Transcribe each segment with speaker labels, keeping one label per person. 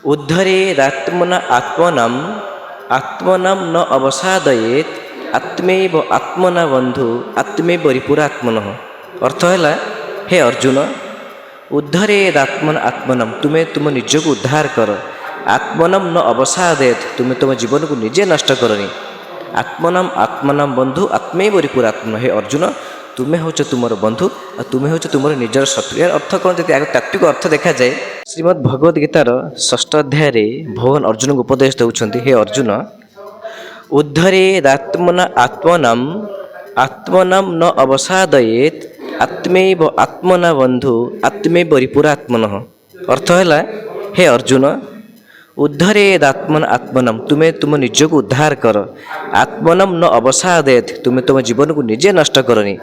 Speaker 1: उद्धरेदात्मना आत्मनम् आत्मनं न अवसादयेत आत्मैव आत्मना बंधु आत्मैव रिपुरात्मनः। अर्थ है हे अर्जुन, उद्धरेदात्मन आत्मनम तुम्हें तुम निज को उद्धार कर, आत्मनम न अवसादेत तुम्हें तुम जीवन को निजे नष्ट करनी, आत्मनम आत्मनम बंधु आत्मैव रिपुरात्मन। हे अर्जुन, तुम्हें हूँ तुमर बंधु और तुम्हें हूँ तुमर निजर शत्रु। यार अर्थ कौन जब आगे तात्विक अर्थ देखा जाए, श्रीमद् भगवद गीतार 6ठ अध्याय भगवान अर्जुन को उपदेश देउछन्ति, हे अर्जुन उद्धरेदात्मना आत्मनम आत्मनम न अवसादयेत आत्मैव आत्मना बंधु आत्मैव रिपुरात्मनः। अर्थ है हे अर्जुन, उद्धरेदात्मन आत्मनम तुम्हें तुम निज को उद्धार कर, आत्मनम न अवसादेत तुम्हें तुम जीवन को निजे नष्ट करनी,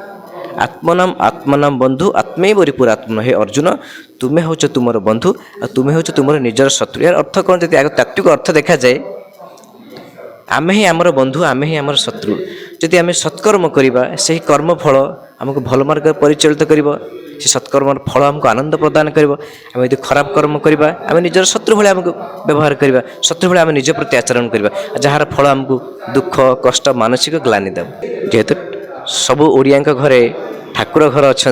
Speaker 1: आत्मनम आत्मनम बंधु आत्मैव रिपुरात्मन। हे अर्जुन, तुम्हें हूँ तुमर बंधु और तुम्हें हूँ तुमर निजर शत्रु। यार अर्थ कौन जब आगे तात्विक अर्थ देखा जाए, आमे ही आमर बंधु आमे ही आमर शत्रु। जदि आम सत्कर्म करवा से कर्म फल आमको भल मार्ग परिचालित कर, से सत्कर्मर फल आमको आनंद प्रदान कर। आम यदि खराब कर्म करवा आम निजर शत्रु भाई आमको व्यवहार करवा, शत्रु भाई आम निज प्रति आचरण करवा, जार फल आमको दुख कष्ट मानसिक ग्लानि देव। जेहेतु सबू ओडिया घरे ठाकुर घर अच्छा,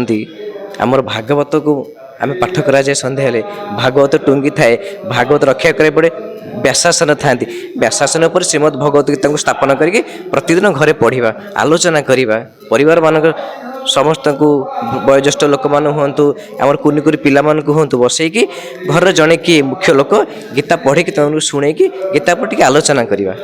Speaker 1: आमर भागवत को आम पाठ कराए सन्ध्या भागवत टुंगी थाए, भागवत रक्षा करे पड़े, व्यासासन था, व्यासासन पर श्रीमद् भगवत गीता को स्थापन करके प्रतिदिन घरे पढ़ा आलोचना करवा, परिवार मानक समस्त को वयोज्येष्ठ लोक मान हूँ आम कुनी कुरी पिला हूँ बसईकि घर जड़े किए मुख्य लोक गीता पढ़ी शुणे गीता पर टी आलोचना करवा।